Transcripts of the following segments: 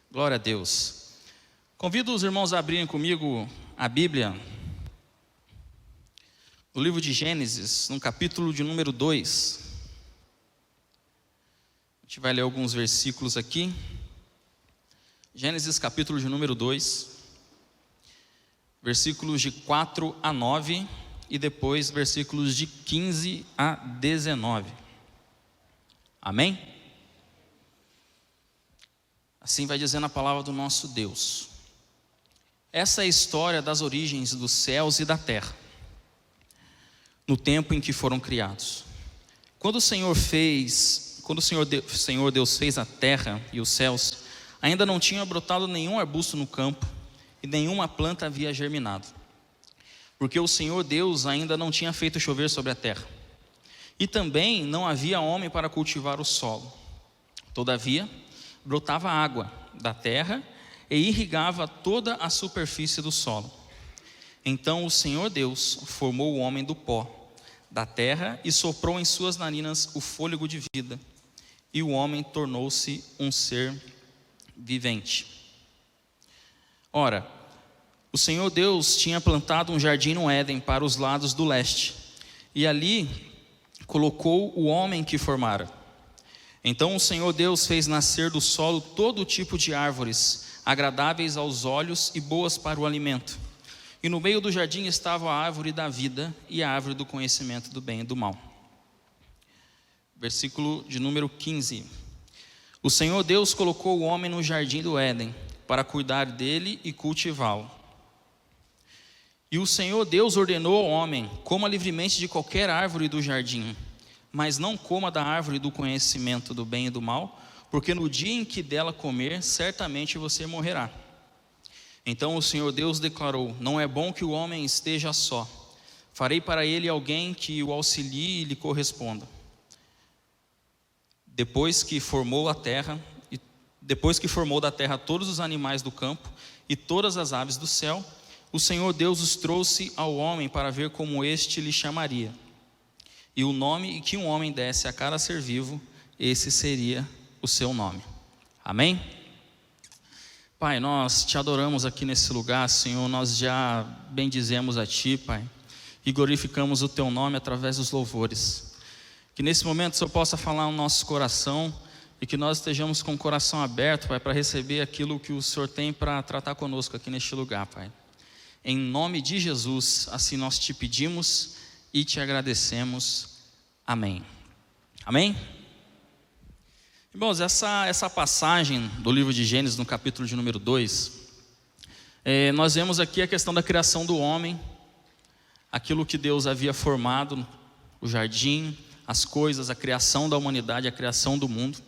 Glória a Deus. Convido os irmãos a abrirem comigo a Bíblia, no livro de Gênesis, no capítulo de número 2. A gente vai ler alguns versículos aqui. Gênesis capítulo de número 2, versículos de 4 a 9 e depois versículos de 15 a 19. Amém? Assim vai dizendo a palavra do nosso Deus. Essa é a história das origens dos céus e da terra, no tempo em que foram criados. Quando o Senhor Deus fez a terra e os céus, ainda não tinha brotado nenhum arbusto no campo e nenhuma planta havia germinado, porque o Senhor Deus ainda não tinha feito chover sobre a terra, e também não havia homem para cultivar o solo. Todavia, brotava água da terra e irrigava toda a superfície do solo. Então o Senhor Deus formou o homem do pó da terra e soprou em suas narinas o fôlego de vida, e o homem tornou-se um ser vivente. Ora, o Senhor Deus tinha plantado um jardim no Éden para os lados do leste, e ali colocou o homem que formara. Então o Senhor Deus fez nascer do solo todo tipo de árvores, agradáveis aos olhos e boas para o alimento. E no meio do jardim estava a árvore da vida e a árvore do conhecimento do bem e do mal. Versículo de número 15. O Senhor Deus colocou o homem no jardim do Éden, para cuidar dele e cultivá-lo. E o Senhor Deus ordenou ao homem: coma livremente de qualquer árvore do jardim, mas não coma da árvore do conhecimento do bem e do mal, porque no dia em que dela comer, certamente você morrerá. Então o Senhor Deus declarou: não é bom que o homem esteja só. Farei para ele alguém que o auxilie e lhe corresponda. Depois que formou da terra todos os animais do campo e todas as aves do céu, o Senhor Deus os trouxe ao homem para ver como este lhe chamaria. E o nome que um homem desse a cada ser vivo, esse seria o seu nome. Amém? Pai, nós te adoramos aqui nesse lugar, Senhor. Nós já bendizemos a Ti, Pai, e glorificamos o Teu nome através dos louvores. Que nesse momento o Senhor possa falar no nosso coração e que nós estejamos com o coração aberto, Pai, para receber aquilo que o Senhor tem para tratar conosco aqui neste lugar, Pai. Em nome de Jesus, assim nós te pedimos e te agradecemos. Amém. Amém? Irmãos, essa passagem do livro de Gênesis, no capítulo de número 2, nós vemos aqui a questão da criação do homem, aquilo que Deus havia formado, o jardim, as coisas, a criação da humanidade, a criação do mundo.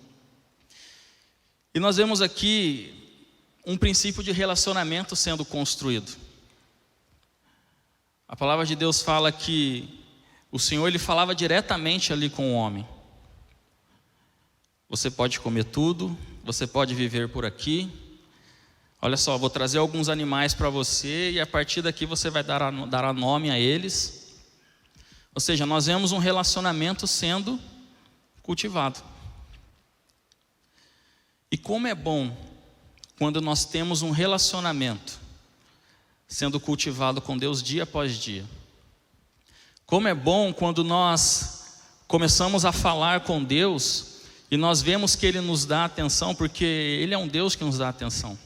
E nós vemos aqui um princípio de relacionamento sendo construído. A palavra de Deus fala que o Senhor, Ele falava diretamente ali com o homem. Você pode comer tudo, você pode viver por aqui. Olha só, vou trazer alguns animais para você e a partir daqui você vai dar nome a eles. Ou seja, nós vemos um relacionamento sendo cultivado. E como é bom quando nós temos um relacionamento sendo cultivado com Deus dia após dia. Como é bom quando nós começamos a falar com Deus e nós vemos que Ele nos dá atenção, porque Ele é um Deus que nos dá atenção.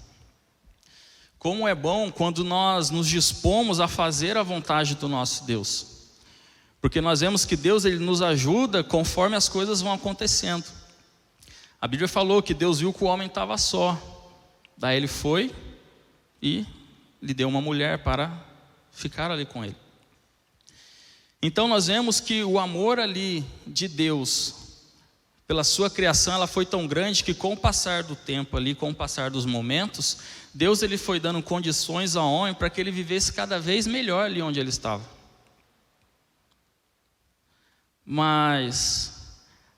Como é bom quando nós nos dispomos a fazer a vontade do nosso Deus, porque nós vemos que Deus, Ele nos ajuda conforme as coisas vão acontecendo. A Bíblia falou que Deus viu que o homem estava só, daí Ele foi e lhe deu uma mulher para ficar ali com ele. Então nós vemos que o amor ali de Deus pela sua criação, ela foi tão grande que com o passar do tempo ali, com o passar dos momentos, Deus, Ele foi dando condições ao homem para que ele vivesse cada vez melhor ali onde ele estava. Mas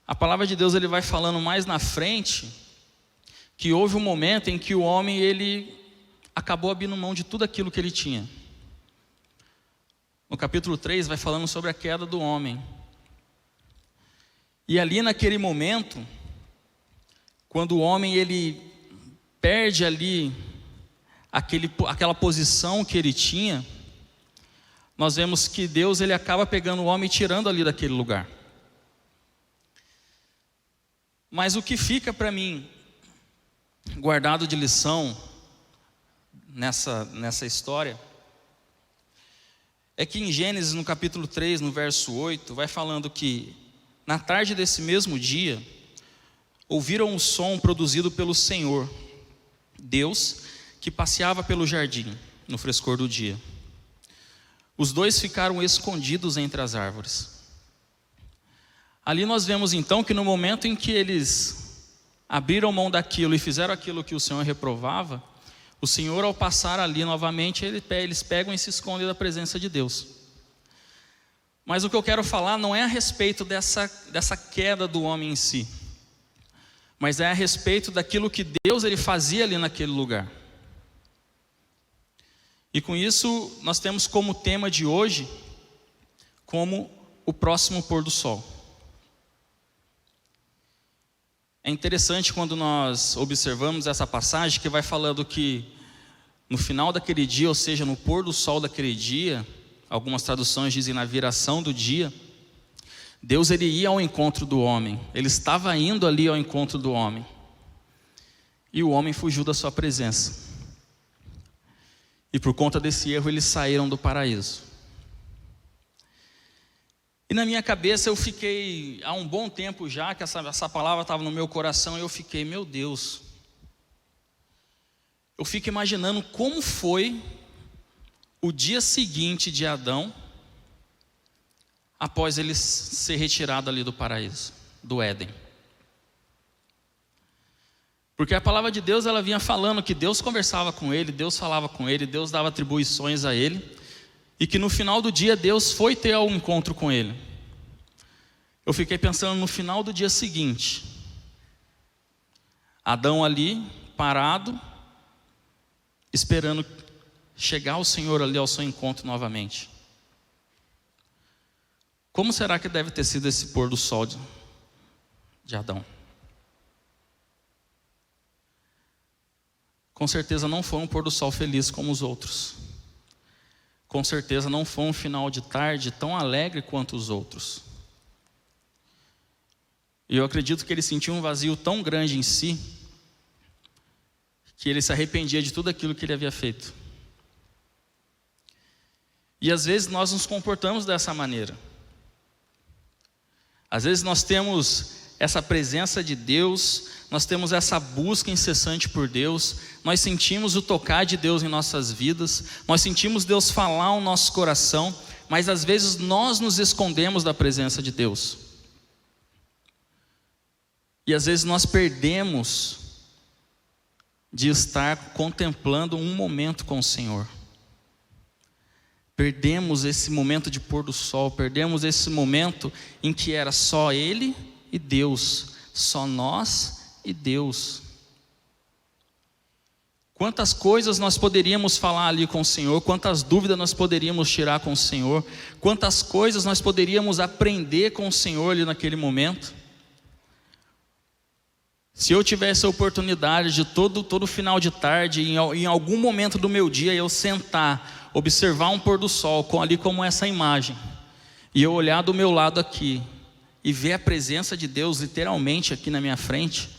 a palavra de Deus, Ele vai falando mais na frente que houve um momento em que o homem, ele acabou abrindo mão de tudo aquilo que ele tinha. No capítulo 3 vai falando sobre a queda do homem. E ali naquele momento, quando o homem ele perde ali aquela posição que ele tinha, nós vemos que Deus ele acaba pegando o homem e tirando ali daquele lugar. Mas o que fica para mim guardado de lição nessa história é que em Gênesis, no capítulo 3, no verso 8, vai falando que na tarde desse mesmo dia ouviram o som produzido pelo Senhor Deus, que passeava pelo jardim no frescor do dia. Os dois ficaram escondidos entre as árvores. Ali nós vemos então que no momento em que eles abriram mão daquilo e fizeram aquilo que o Senhor reprovava, o Senhor, ao passar ali novamente, eles pegam e se escondem da presença de Deus. Mas o que eu quero falar não é a respeito dessa queda do homem em si, mas é a respeito daquilo que Deus ele fazia ali naquele lugar. E com isso nós temos como tema de hoje, como o próximo pôr do sol. É interessante quando nós observamos essa passagem que vai falando que no final daquele dia, ou seja, no pôr do sol daquele dia, algumas traduções dizem na viração do dia, Deus ele ia ao encontro do homem, ele estava indo ali ao encontro do homem, e o homem fugiu da sua presença, e por conta desse erro eles saíram do paraíso. E na minha cabeça eu fiquei, há um bom tempo já, que essa palavra estava no meu coração, e eu fiquei, meu Deus, eu fico imaginando como foi o dia seguinte de Adão, após ele ser retirado ali do paraíso, do Éden. Porque a palavra de Deus, ela vinha falando que Deus conversava com ele, Deus falava com ele, Deus dava atribuições a ele, e que no final do dia Deus foi ter um encontro com ele. Eu fiquei pensando no final do dia seguinte, Adão ali, parado, esperando chegar o Senhor ali ao seu encontro novamente. Como será que deve ter sido esse pôr do sol de Adão? Com certeza não foi um pôr do sol feliz como os outros. Com certeza não foi um final de tarde tão alegre quanto os outros. E eu acredito que ele sentiu um vazio tão grande em si, que ele se arrependia de tudo aquilo que ele havia feito. E às vezes nós nos comportamos dessa maneira. Às vezes nós temos essa presença de Deus, nós temos essa busca incessante por Deus, nós sentimos o tocar de Deus em nossas vidas, nós sentimos Deus falar ao nosso coração, mas às vezes nós nos escondemos da presença de Deus. E às vezes nós perdemos de estar contemplando um momento com o Senhor. Perdemos esse momento de pôr do sol, perdemos esse momento em que era só Ele e Deus, só nós e Deus. Quantas coisas nós poderíamos falar ali com o Senhor, quantas dúvidas nós poderíamos tirar com o Senhor, quantas coisas nós poderíamos aprender com o Senhor ali naquele momento. Se eu tivesse a oportunidade de todo final de tarde, em algum momento do meu dia, eu sentar, observar um pôr do sol, ali como essa imagem, e eu olhar do meu lado aqui, e ver a presença de Deus literalmente aqui na minha frente,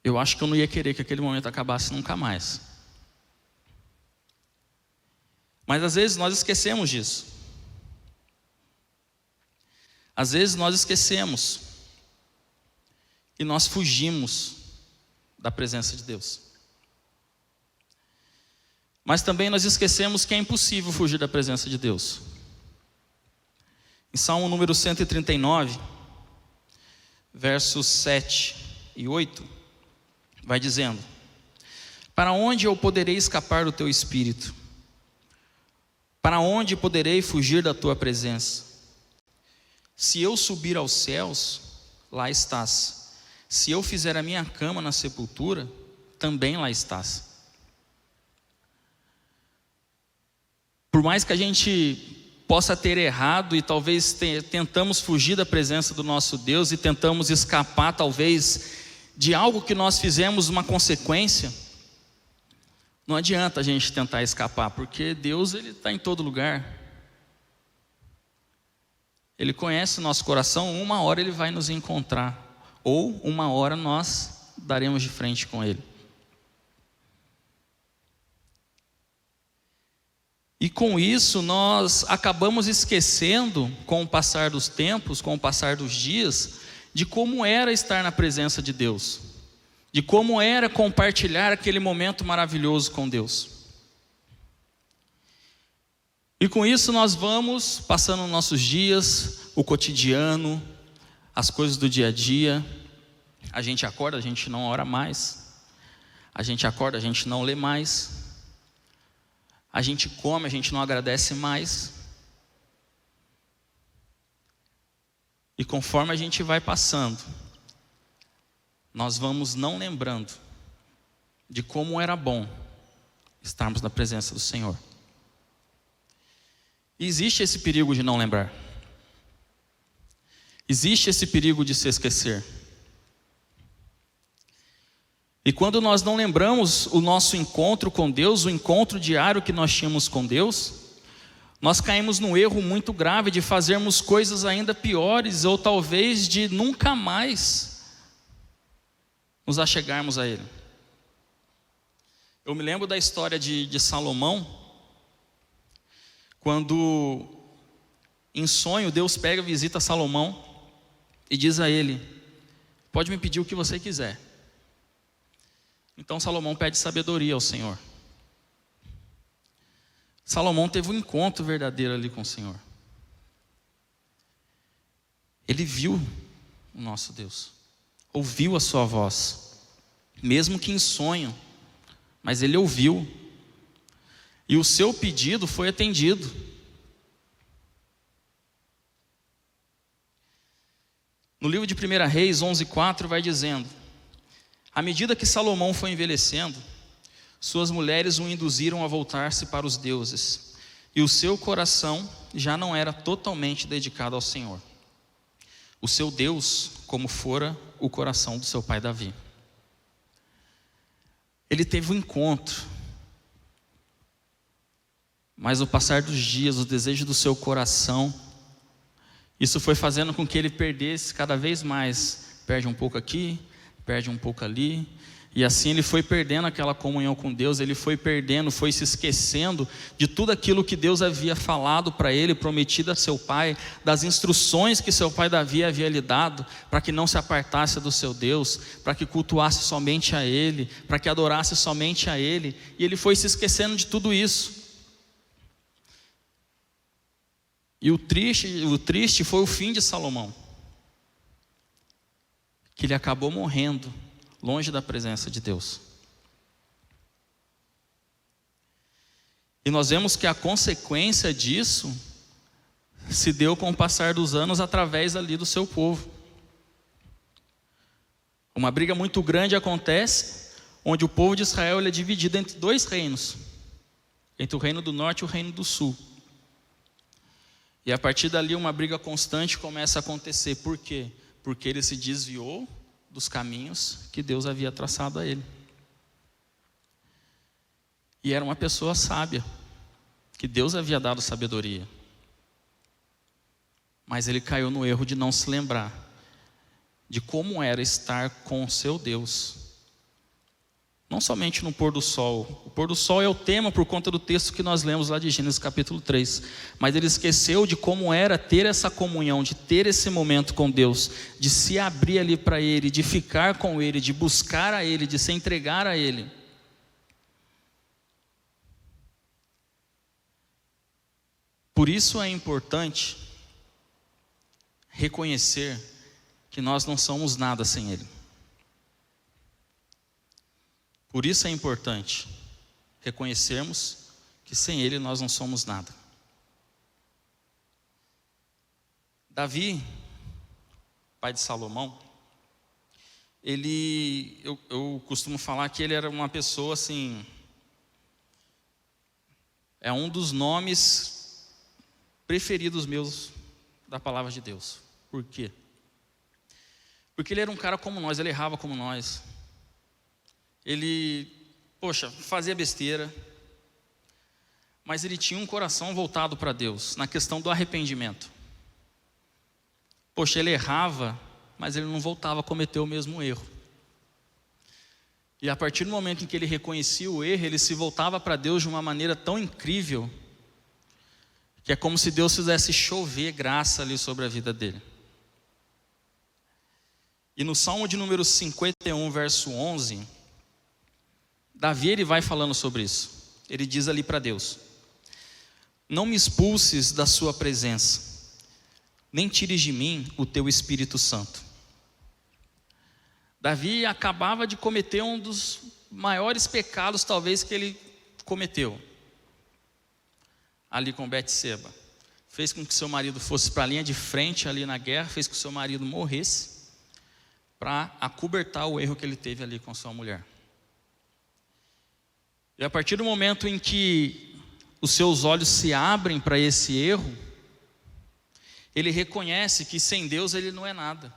eu acho que eu não ia querer que aquele momento acabasse nunca mais. Mas às vezes nós esquecemos disso. Às vezes nós esquecemos e nós fugimos da presença de Deus. Mas também nós esquecemos que é impossível fugir da presença de Deus. Em Salmo número 139, versos 7 e 8, vai dizendo: para onde eu poderei escapar do teu espírito? Para onde poderei fugir da tua presença? Se eu subir aos céus, lá estás. Se eu fizer a minha cama na sepultura, também lá estás. Por mais que a gente possa ter errado e talvez tentamos fugir da presença do nosso Deus e tentamos escapar talvez de algo que nós fizemos uma consequência, não adianta a gente tentar escapar, porque Deus, Ele está em todo lugar. Ele conhece o nosso coração, uma hora Ele vai nos encontrar, ou uma hora nós daremos de frente com Ele. E com isso nós acabamos esquecendo, com o passar dos tempos, com o passar dos dias, de como era estar na presença de Deus, de como era compartilhar aquele momento maravilhoso com Deus. E com isso nós vamos passando nossos dias, o cotidiano, as coisas do dia a dia. A gente acorda, a gente não ora mais. A gente acorda, a gente não lê mais. A gente come, a gente não agradece mais. E conforme a gente vai passando, nós vamos não lembrando de como era bom estarmos na presença do Senhor. E existe esse perigo de não lembrar. Existe esse perigo de se esquecer. E quando nós não lembramos o nosso encontro com Deus, o encontro diário que nós tínhamos com Deus, nós caímos num erro muito grave de fazermos coisas ainda piores, ou talvez de nunca mais nos achegarmos a Ele. Eu me lembro da história de Salomão, quando em sonho Deus pega e visita Salomão e diz a ele: pode me pedir o que você quiser. Então Salomão pede sabedoria ao Senhor. Salomão teve um encontro verdadeiro ali com o Senhor. Ele viu o nosso Deus, ouviu a sua voz, mesmo que em sonho, mas ele ouviu, e o seu pedido foi atendido. No livro de 1 Reis 11:4 vai dizendo: à medida que Salomão foi envelhecendo, suas mulheres o induziram a voltar-se para os deuses, e o seu coração já não era totalmente dedicado ao Senhor, o seu Deus, como fora o coração do seu pai Davi. Ele teve um encontro, mas o passar dos dias, o desejo do seu coração, isso foi fazendo com que ele perdesse cada vez mais. Perde um pouco aqui, perde um pouco ali, e assim ele foi perdendo aquela comunhão com Deus. Ele foi perdendo, foi se esquecendo de tudo aquilo que Deus havia falado para ele, prometido a seu pai, das instruções que seu pai Davi havia lhe dado, para que não se apartasse do seu Deus, para que cultuasse somente a Ele, para que adorasse somente a Ele, e ele foi se esquecendo de tudo isso. E o triste foi o fim de Salomão, que ele acabou morrendo longe da presença de Deus. E nós vemos que a consequência disso se deu com o passar dos anos através ali do seu povo. Uma briga muito grande acontece, onde o povo de Israel ele é dividido entre dois reinos, entre o reino do norte e o reino do sul. E a partir dali uma briga constante começa a acontecer. Por quê? Porque ele se desviou dos caminhos que Deus havia traçado a ele. E era uma pessoa sábia, que Deus havia dado sabedoria. Mas ele caiu no erro de não se lembrar de como era estar com o seu Deus. Não somente no pôr do sol. O pôr do sol é o tema por conta do texto que nós lemos lá de Gênesis capítulo 3. Mas ele esqueceu de como era ter essa comunhão, de ter esse momento com Deus, de se abrir ali para Ele, de ficar com Ele, de buscar a Ele, de se entregar a Ele. Por isso é importante reconhecer que nós não somos nada sem Ele. Por isso é importante reconhecermos que sem Ele nós não somos nada. Davi, pai de Salomão, eu costumo falar que ele era uma pessoa assim, é um dos nomes preferidos meus da palavra de Deus. Por quê? Porque ele era um cara como nós, ele errava como nós. Ele, fazia besteira. Mas ele tinha um coração voltado para Deus, na questão do arrependimento. Ele errava, mas ele não voltava a cometer o mesmo erro. E a partir do momento em que ele reconhecia o erro, ele se voltava para Deus de uma maneira tão incrível, que é como se Deus fizesse chover graça ali sobre a vida dele. E no Salmo de número 51, verso 11, Davi ele vai falando sobre isso. Ele diz ali para Deus: não me expulses da sua presença, nem tires de mim o teu Espírito Santo. Davi acabava de cometer um dos maiores pecados talvez que ele cometeu, ali com Betseba. Fez com que seu marido fosse para a linha de frente ali na guerra, fez com que seu marido morresse, para acobertar o erro que ele teve ali com sua mulher. E a partir do momento em que os seus olhos se abrem para esse erro, ele reconhece que sem Deus ele não é nada.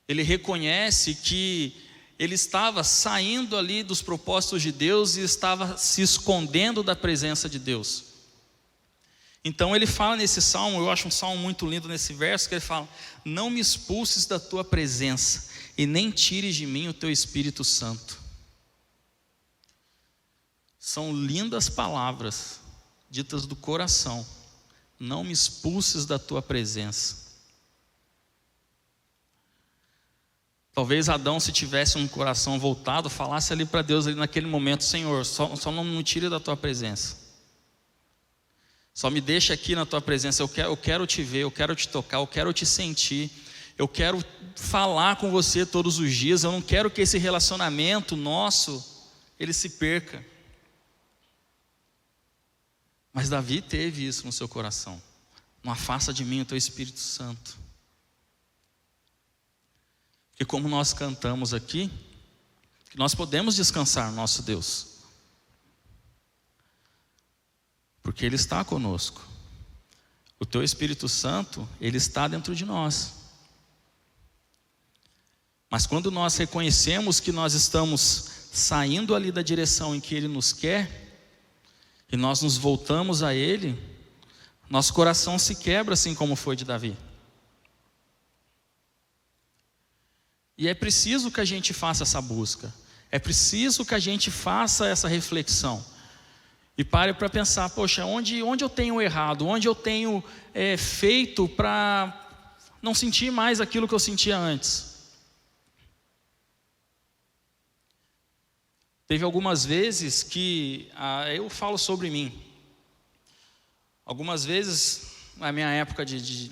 Ele reconhece que ele estava saindo ali dos propósitos de Deus e estava se escondendo da presença de Deus. Então ele fala nesse salmo, eu acho um salmo muito lindo nesse verso, que ele fala: não me expulses da tua presença e nem tires de mim o teu Espírito Santo. São lindas palavras ditas do coração. Não me expulses da tua presença. Talvez Adão, se tivesse um coração voltado, falasse ali para Deus ali naquele momento: Senhor, só não me tire da tua presença. Só me deixa aqui na tua presença. Eu quero te ver, eu quero te tocar, eu quero te sentir. Eu quero falar com você todos os dias. Eu não quero que esse relacionamento nosso ele se perca. Mas Davi teve isso no seu coração. Não afasta de mim o teu Espírito Santo. Porque como nós cantamos aqui, que nós podemos descansar no nosso Deus. Porque Ele está conosco. O teu Espírito Santo, Ele está dentro de nós. Mas quando nós reconhecemos que nós estamos saindo ali da direção em que Ele nos quer, e nós nos voltamos a Ele, nosso coração se quebra, assim como foi de Davi. E é preciso que a gente faça essa busca, é preciso que a gente faça essa reflexão, e pare para pensar: poxa, onde eu tenho errado, onde eu tenho feito para não sentir mais aquilo que eu sentia antes. Teve algumas vezes que, eu falo sobre mim, algumas vezes na minha época de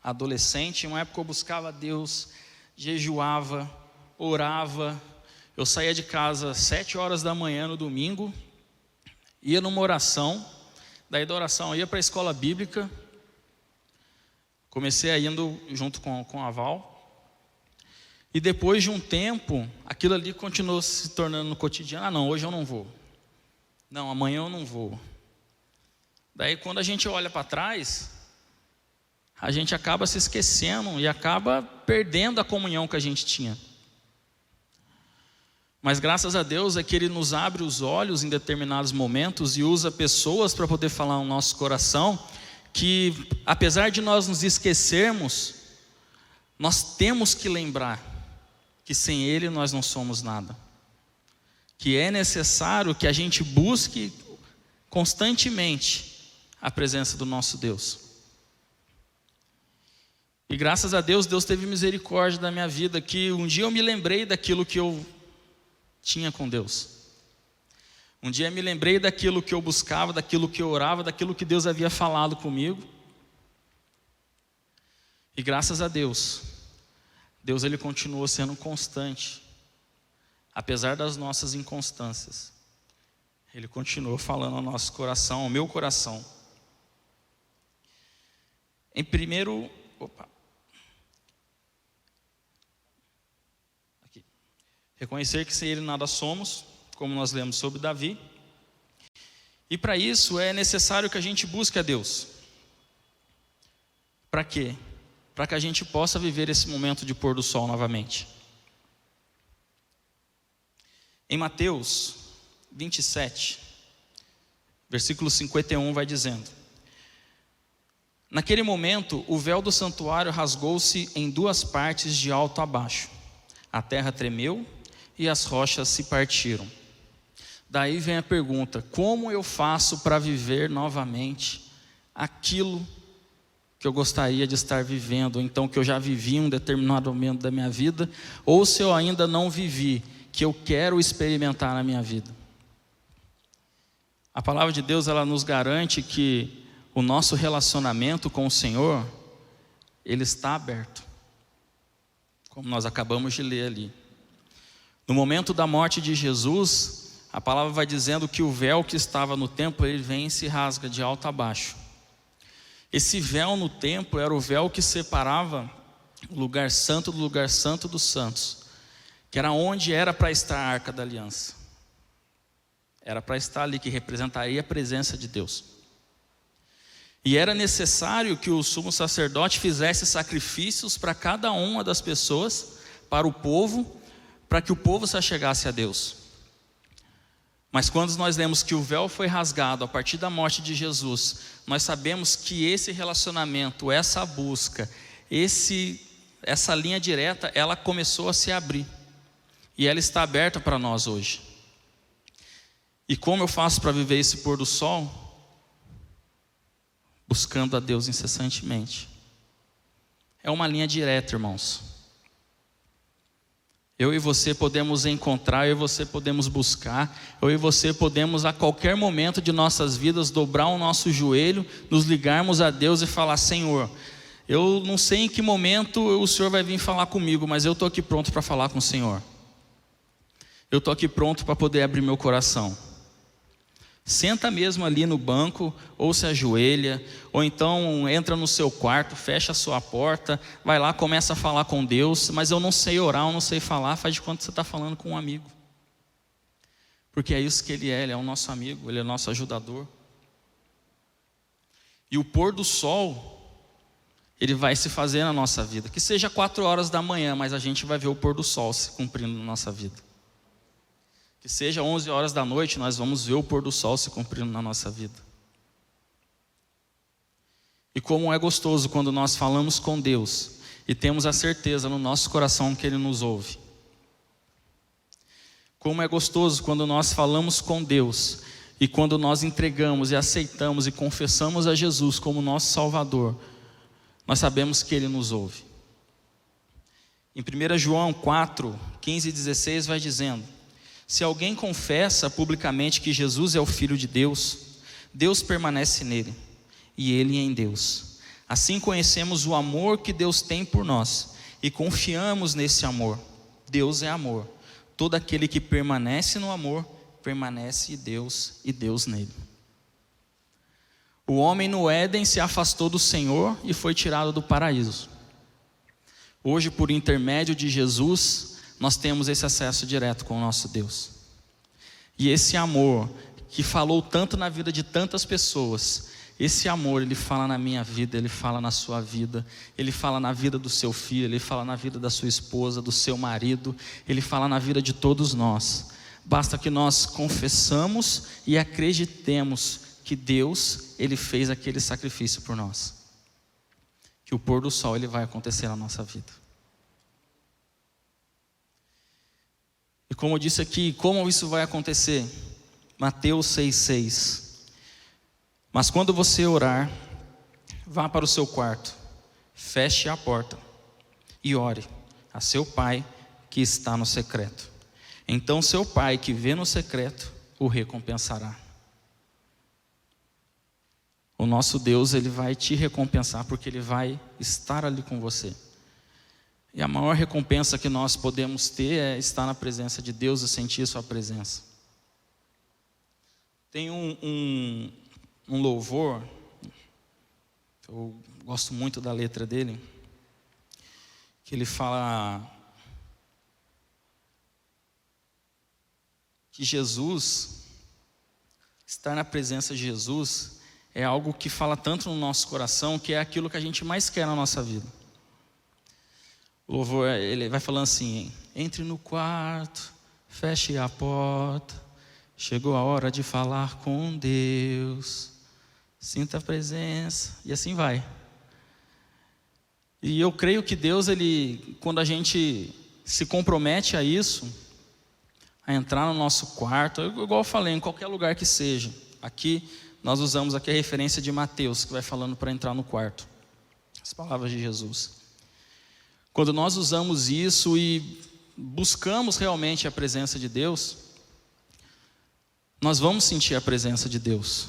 adolescente, uma época eu buscava Deus, jejuava, orava, eu saía de casa às 7 horas da manhã no domingo, ia numa oração, daí da oração eu ia para a escola bíblica, comecei indo junto com a Val, e depois de um tempo, aquilo ali continuou se tornando no cotidiano. Não, hoje eu não vou. Não, amanhã eu não vou. Daí quando a gente olha para trás, a gente acaba se esquecendo e acaba perdendo a comunhão que a gente tinha. Mas graças a Deus é que Ele nos abre os olhos em determinados momentos e usa pessoas para poder falar no nosso coração que, apesar de nós nos esquecermos, nós temos que lembrar que sem Ele nós não somos nada, que é necessário que a gente busque constantemente a presença do nosso Deus. E graças a Deus, Deus teve misericórdia da minha vida, que um dia eu me lembrei daquilo que eu tinha com Deus. Um dia eu me lembrei daquilo que eu buscava, daquilo que eu orava, daquilo que Deus havia falado comigo. E graças a Deus, Ele continuou sendo constante, apesar das nossas inconstâncias. Ele continuou falando ao nosso coração, ao meu coração. Em primeiro, reconhecer que sem Ele nada somos, como nós lemos sobre Davi. E para isso é necessário que a gente busque a Deus. Para quê? para que a gente possa viver esse momento de pôr do sol novamente. Em Mateus 27, versículo 51 vai dizendo: naquele momento, o véu do santuário rasgou-se em duas partes de alto a baixo. A terra tremeu e as rochas se partiram. Daí vem a pergunta: como eu faço para viver novamente aquilo que eu gostaria de estar vivendo, ou então que eu já vivi em um determinado momento da minha vida, ou se eu ainda não vivi, que eu quero experimentar na minha vida? A palavra de Deus, ela nos garante que o nosso relacionamento com o Senhor, ele está aberto, como nós acabamos de ler ali. No momento da morte de Jesus, a palavra vai dizendo que o véu que estava no templo, ele vem e se rasga de alto a baixo. Esse véu no templo era o véu que separava o lugar santo do lugar santo dos santos, que era onde era para estar a Arca da Aliança. Era para estar ali, que representaria a presença de Deus. E era necessário que o sumo sacerdote fizesse sacrifícios para cada uma das pessoas, para o povo, para que o povo se achegasse a Deus. Mas quando nós lemos que o véu foi rasgado a partir da morte de Jesus, nós sabemos que esse relacionamento, essa busca, essa linha direta, ela começou a se abrir. E ela está aberta para nós hoje. E como eu faço para viver esse pôr do sol? Buscando a Deus incessantemente. É uma linha direta, irmãos. Eu e você podemos encontrar, eu e você podemos buscar, eu e você podemos a qualquer momento de nossas vidas dobrar o nosso joelho, nos ligarmos a Deus e falar: Senhor, eu não sei em que momento o Senhor vai vir falar comigo, mas eu estou aqui pronto para falar com o Senhor. Eu estou aqui pronto para poder abrir meu coração. Senta mesmo ali no banco, ou se ajoelha, ou então entra no seu quarto, fecha a sua porta, vai lá, começa a falar com Deus. Mas eu não sei orar, eu não sei falar. Faz de conta que você está falando com um amigo, porque é isso que Ele é o nosso amigo, Ele é o nosso ajudador. E o pôr do sol, ele vai se fazer na nossa vida, que seja 4 horas da manhã, mas a gente vai ver o pôr do sol se cumprindo na nossa vida. Que seja 11 horas da noite, nós vamos ver o pôr do sol se cumprindo na nossa vida. E como é gostoso quando nós falamos com Deus e temos a certeza no nosso coração que Ele nos ouve. Como é gostoso quando nós falamos com Deus e quando nós entregamos e aceitamos e confessamos a Jesus como nosso Salvador, nós sabemos que Ele nos ouve. Em 1 João 4, 15 e 16 vai dizendo: se alguém confessa publicamente que Jesus é o Filho de Deus, Deus permanece nele, e ele em Deus. Assim conhecemos o amor que Deus tem por nós, e confiamos nesse amor. Deus é amor. Todo aquele que permanece no amor, permanece em Deus e Deus nele. O homem no Éden se afastou do Senhor e foi tirado do paraíso. Hoje, por intermédio de Jesus, nós temos esse acesso direto com o nosso Deus. E esse amor que falou tanto na vida de tantas pessoas, esse amor, ele fala na minha vida, ele fala na sua vida, ele fala na vida do seu filho, ele fala na vida da sua esposa, do seu marido, ele fala na vida de todos nós. Basta que nós confessamos e acreditemos que Deus, ele fez aquele sacrifício por nós. Que o pôr do sol, ele vai acontecer na nossa vida. E como eu disse aqui, como isso vai acontecer? Mateus 6,6. Mas quando você orar, vá para o seu quarto, feche a porta e ore a seu pai que está no secreto. Então seu pai que vê no secreto o recompensará. O nosso Deus, ele vai te recompensar, porque ele vai estar ali com você. E a maior recompensa que nós podemos ter é estar na presença de Deus e sentir sua presença. Tem um louvor, eu gosto muito da letra dele, que ele fala que Jesus, estar na presença de Jesus, é algo que fala tanto no nosso coração, que é aquilo que a gente mais quer na nossa vida. O louvor, ele vai falando assim: entre no quarto, feche a porta, chegou a hora de falar com Deus, sinta a presença, e assim vai. E eu creio que Deus, quando a gente se compromete a isso, a entrar no nosso quarto, igual eu falei, em qualquer lugar que seja. Aqui, nós usamos aqui a referência de Mateus, que vai falando para entrar no quarto. As palavras de Jesus. Quando nós usamos isso e buscamos realmente a presença de Deus, nós vamos sentir a presença de Deus.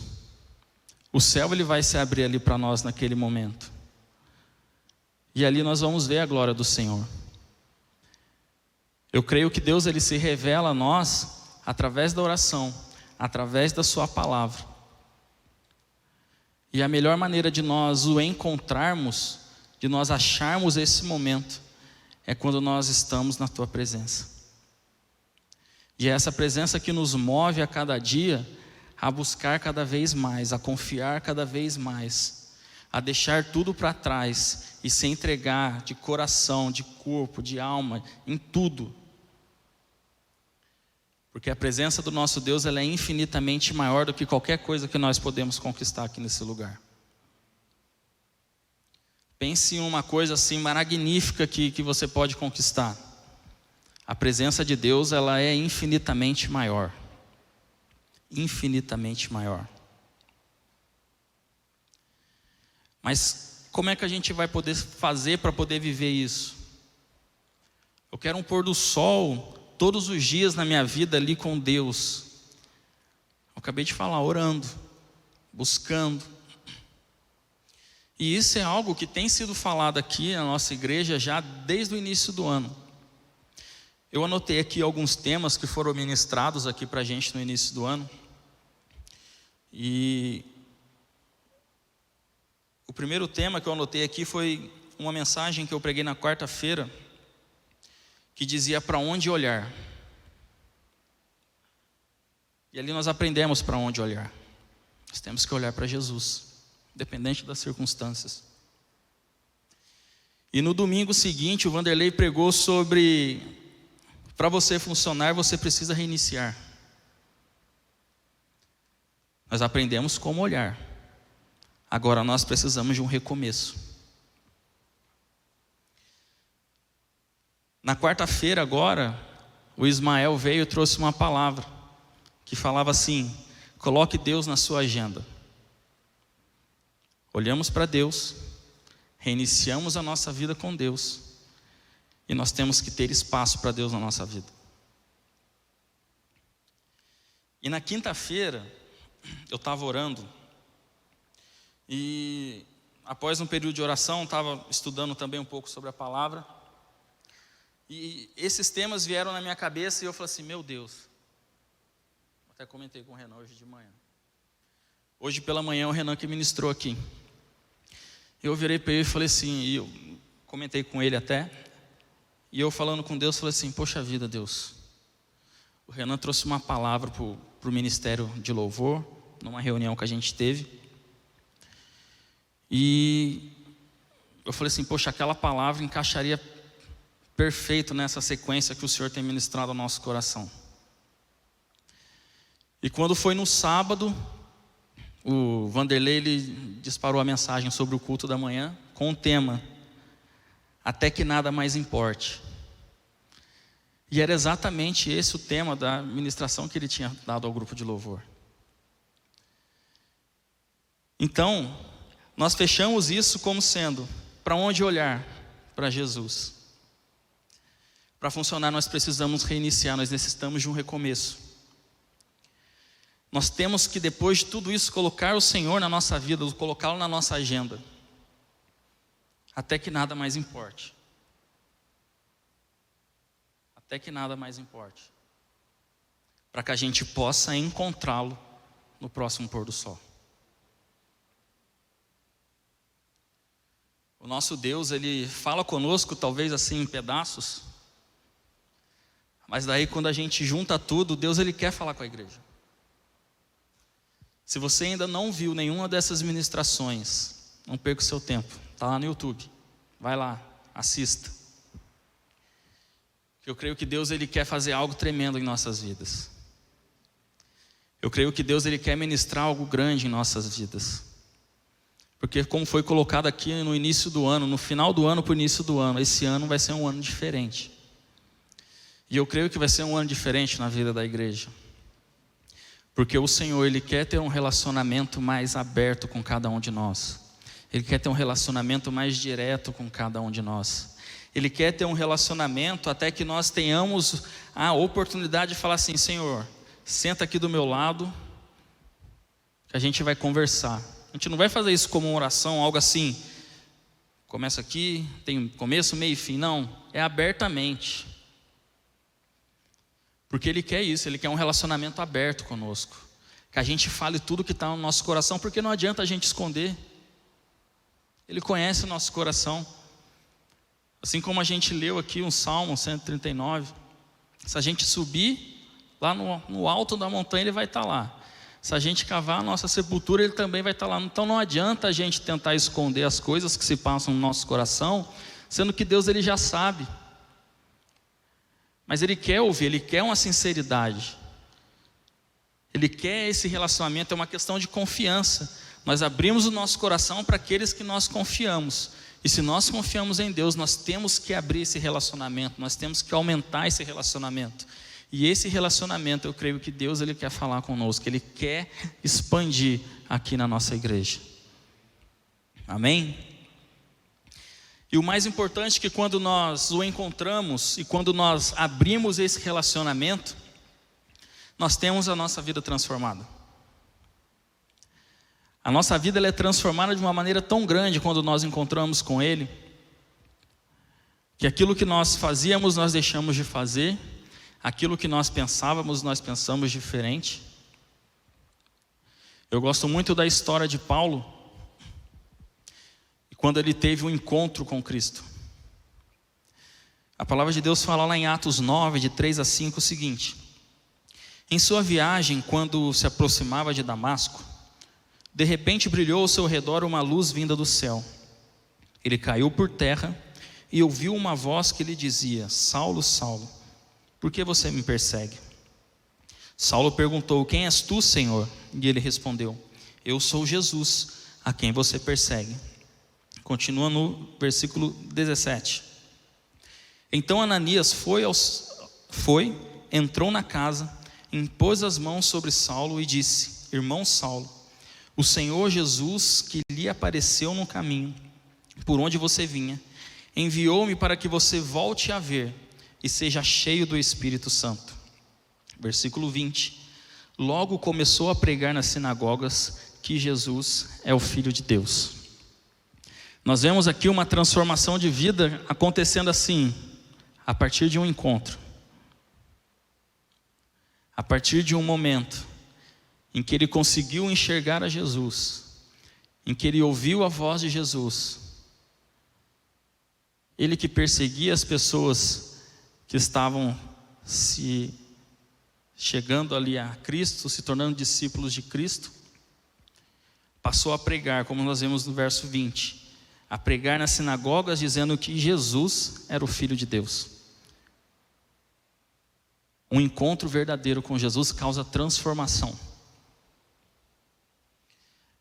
O céu ele vai se abrir ali para nós naquele momento. E ali nós vamos ver a glória do Senhor. Eu creio que Deus ele se revela a nós através da oração, através da sua palavra. E a melhor maneira de nós o encontrarmos, de nós acharmos esse momento, é quando nós estamos na tua presença. E é essa presença que nos move a cada dia a buscar cada vez mais, a confiar cada vez mais, a deixar tudo para trás e se entregar de coração, de corpo, de alma, em tudo. Porque a presença do nosso Deus ela é infinitamente maior do que qualquer coisa que nós podemos conquistar aqui nesse lugar. Pense em uma coisa assim magnífica que você pode conquistar. A presença de Deus ela é infinitamente maior. Infinitamente maior. Mas como é que a gente vai poder fazer para poder viver isso? Eu quero um pôr do sol todos os dias na minha vida ali com Deus. Eu acabei de falar, orando, buscando. E isso é algo que tem sido falado aqui na nossa igreja já desde o início do ano. Eu anotei aqui alguns temas que foram ministrados aqui para a gente no início do ano. E o primeiro tema que eu anotei aqui foi uma mensagem que eu preguei na quarta-feira, que dizia para onde olhar. E ali nós aprendemos para onde olhar. Nós temos que olhar para Jesus, independente das circunstâncias. E no domingo seguinte, o Vanderlei pregou sobre: para você funcionar, você precisa reiniciar. Nós aprendemos como olhar. Agora nós precisamos de um recomeço. Na quarta-feira agora, o Ismael veio e trouxe uma palavra que falava assim: coloque Deus na sua agenda. Olhamos para Deus, reiniciamos a nossa vida com Deus, e nós temos que ter espaço para Deus na nossa vida. E na quinta-feira, eu estava orando, e após um período de oração, estava estudando também um pouco sobre a palavra, e esses temas vieram na minha cabeça, e eu falei assim: meu Deus, até comentei com o Renan hoje de manhã. Hoje pela manhã o Renan que ministrou aqui. Eu virei para ele e falei assim, e eu comentei com ele até, e eu falando com Deus, falei assim: poxa vida, Deus, o Renan trouxe uma palavra para o Ministério de Louvor, numa reunião que a gente teve, e eu falei assim: poxa, aquela palavra encaixaria perfeito nessa sequência que o Senhor tem ministrado ao nosso coração. E quando foi no sábado, o Vanderlei ele disparou a mensagem sobre o culto da manhã com o tema: até que nada mais importe. E era exatamente esse o tema da ministração que ele tinha dado ao grupo de louvor. Então, nós fechamos isso como sendo: para onde olhar? Para Jesus. Para funcionar nós precisamos reiniciar, nós necessitamos de um recomeço. Nós temos que, depois de tudo isso, colocar o Senhor na nossa vida, colocá-lo na nossa agenda, até que nada mais importe. Até que nada mais importe. Para que a gente possa encontrá-lo no próximo pôr do sol. O nosso Deus, Ele fala conosco, talvez assim em pedaços, mas daí quando a gente junta tudo, Deus Ele quer falar com a igreja. Se você ainda não viu nenhuma dessas ministrações, não perca o seu tempo, está lá no YouTube, vai lá, assista. Eu creio que Deus ele quer fazer algo tremendo em nossas vidas. Eu creio que Deus ele quer ministrar algo grande em nossas vidas. Porque como foi colocado aqui no início do ano, no final do ano para o início do ano, esse ano vai ser um ano diferente. E eu creio que vai ser um ano diferente na vida da igreja. Porque o Senhor, Ele quer ter um relacionamento mais aberto com cada um de nós. Ele quer ter um relacionamento mais direto com cada um de nós. Ele quer ter um relacionamento até que nós tenhamos a oportunidade de falar assim: Senhor, senta aqui do meu lado, que a gente vai conversar. A gente não vai fazer isso como uma oração, algo assim, começa aqui, tem começo, meio e fim. Não, é abertamente. Porque Ele quer isso, Ele quer um relacionamento aberto conosco. Que a gente fale tudo que está no nosso coração, porque não adianta a gente esconder. Ele conhece o nosso coração. Assim como a gente leu aqui um Salmo 139, se a gente subir lá no alto da montanha, Ele vai estar lá. Se a gente cavar a nossa sepultura, Ele também vai estar lá. Então não adianta a gente tentar esconder as coisas que se passam no nosso coração, sendo que Deus Ele já sabe. Mas Ele quer ouvir, Ele quer uma sinceridade. Ele quer esse relacionamento, é uma questão de confiança. Nós abrimos o nosso coração para aqueles que nós confiamos. E se nós confiamos em Deus, nós temos que abrir esse relacionamento, nós temos que aumentar esse relacionamento. E esse relacionamento, eu creio que Deus Ele quer falar conosco, Ele quer expandir aqui na nossa igreja. Amém? E o mais importante é que quando nós o encontramos e quando nós abrimos esse relacionamento, nós temos a nossa vida transformada. A nossa vida ela é transformada de uma maneira tão grande quando nós encontramos com Ele, que aquilo que nós fazíamos, nós deixamos de fazer, aquilo que nós pensávamos, nós pensamos diferente. Eu gosto muito da história de Paulo, quando ele teve um encontro com Cristo. A palavra de Deus fala lá em Atos 9, de 3 a 5, o seguinte: em sua viagem, quando se aproximava de Damasco, de repente brilhou ao seu redor uma luz vinda do céu. Ele caiu por terra e ouviu uma voz que lhe dizia: Saulo, Saulo, por que você me persegue? Saulo perguntou: quem és tu, Senhor? E ele respondeu: eu sou Jesus, a quem você persegue. Continua no versículo 17. Então Ananias entrou na casa, impôs as mãos sobre Saulo e disse: irmão Saulo, o Senhor Jesus, que lhe apareceu no caminho, por onde você vinha, enviou-me para que você volte a ver e seja cheio do Espírito Santo. Versículo 20. Logo começou a pregar nas sinagogas que Jesus é o Filho de Deus. Nós vemos aqui uma transformação de vida acontecendo assim, a partir de um encontro. A partir de um momento em que ele conseguiu enxergar a Jesus, em que ele ouviu a voz de Jesus. Ele que perseguia as pessoas que estavam chegando ali a Cristo, se tornando discípulos de Cristo, passou a pregar, como nós vemos no verso 20, a pregar nas sinagogas dizendo que Jesus era o Filho de Deus. Um encontro verdadeiro com Jesus causa transformação.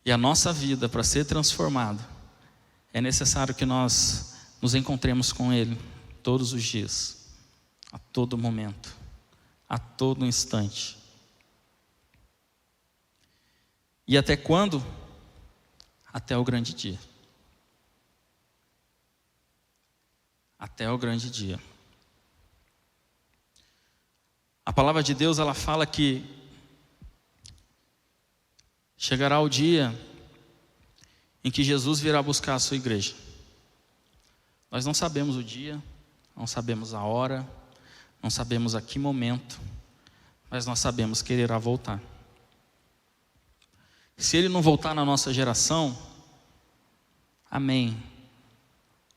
E a nossa vida, para ser transformada, é necessário que nós nos encontremos com Ele todos os dias, a todo momento, a todo instante. E até quando? Até o grande dia. Até o grande dia. A palavra de Deus, ela fala que chegará o dia em que Jesus virá buscar a sua igreja. Nós não sabemos o dia, não sabemos a hora, não sabemos a que momento, mas nós sabemos que Ele irá voltar. Se Ele não voltar na nossa geração, amém,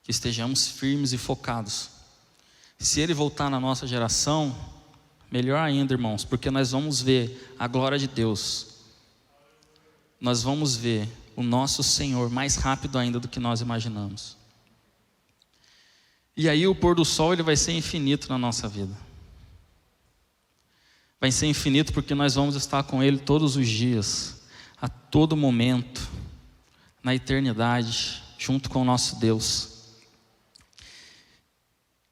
que estejamos firmes e focados. Se Ele voltar na nossa geração, melhor ainda, irmãos, porque nós vamos ver a glória de Deus. Nós vamos ver o nosso Senhor mais rápido ainda do que nós imaginamos. E aí o pôr do sol ele vai ser infinito na nossa vida. Vai ser infinito porque nós vamos estar com Ele todos os dias, a todo momento, na eternidade, junto com o nosso Deus.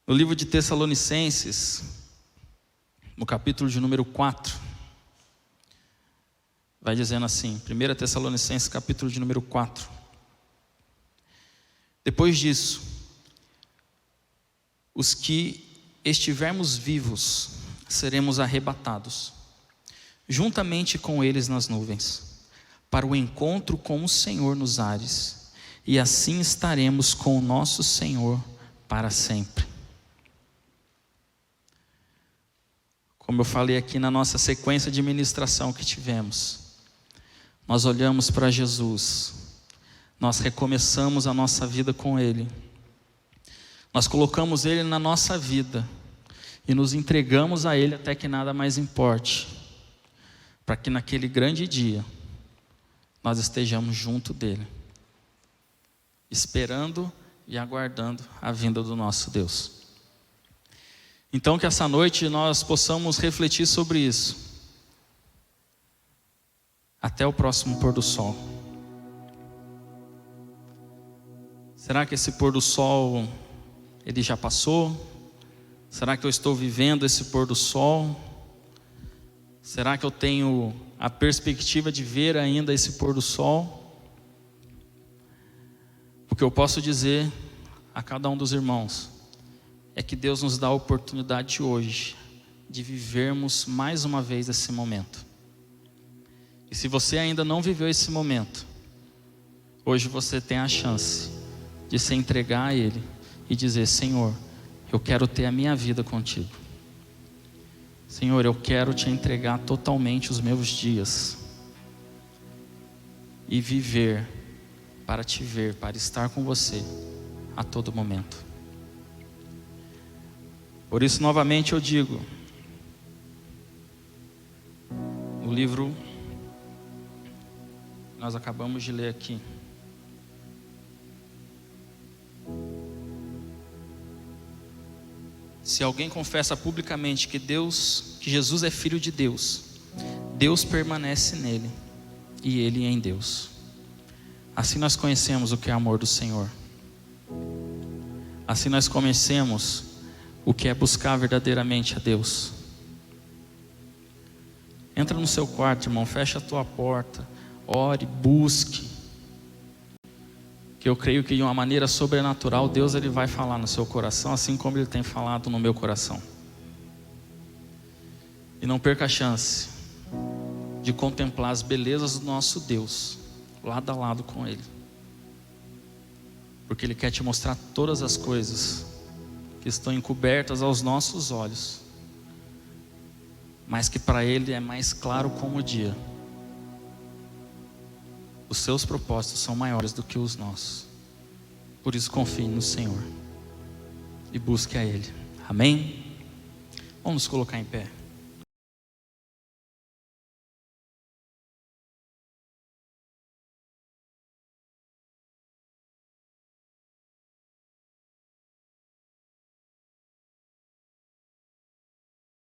No livro de Tessalonicenses, no capítulo de número 4, vai dizendo assim, 1 Tessalonicenses capítulo de número 4. Depois disso, os que estivermos vivos, seremos arrebatados, juntamente com eles nas nuvens, para o encontro com o Senhor nos ares, e assim estaremos com o nosso Senhor para sempre. Como eu falei aqui na nossa sequência de ministração que tivemos, nós olhamos para Jesus, nós recomeçamos a nossa vida com Ele, nós colocamos Ele na nossa vida, e nos entregamos a Ele até que nada mais importe, para que naquele grande dia, nós estejamos junto dEle, esperando e aguardando a vinda do nosso Deus. Então que essa noite nós possamos refletir sobre isso, até o próximo pôr do sol. Será que esse pôr do sol, ele já passou? Será que eu estou vivendo esse pôr do sol? Será que eu tenho a perspectiva de ver ainda esse pôr do sol? O que eu posso dizer a cada um dos irmãos é que Deus nos dá a oportunidade hoje de vivermos mais uma vez esse momento. E se você ainda não viveu esse momento, hoje você tem a chance de se entregar a Ele e dizer: Senhor, eu quero ter a minha vida contigo. Senhor, eu quero te entregar totalmente os meus dias e viver para te ver, para estar com você a todo momento. Por isso, novamente eu digo, no livro que nós acabamos de ler aqui, se alguém confessa publicamente que Jesus é filho de Deus, Deus permanece nele e ele em Deus. Assim nós conhecemos o que é amor do Senhor. Assim nós conhecemos o que é buscar verdadeiramente a Deus. Entra no seu quarto, irmão, fecha a tua porta, ore, busque. Que eu creio que de uma maneira sobrenatural Deus ele vai falar no seu coração, assim como Ele tem falado no meu coração. E não perca a chance de contemplar as belezas do nosso Deus, lado a lado com Ele. Porque Ele quer te mostrar todas as coisas que estão encobertas aos nossos olhos, mas que para Ele é mais claro como o dia. Os seus propósitos são maiores do que os nossos. Por isso confie no Senhor e busque a Ele. Amém? Vamos nos colocar em pé.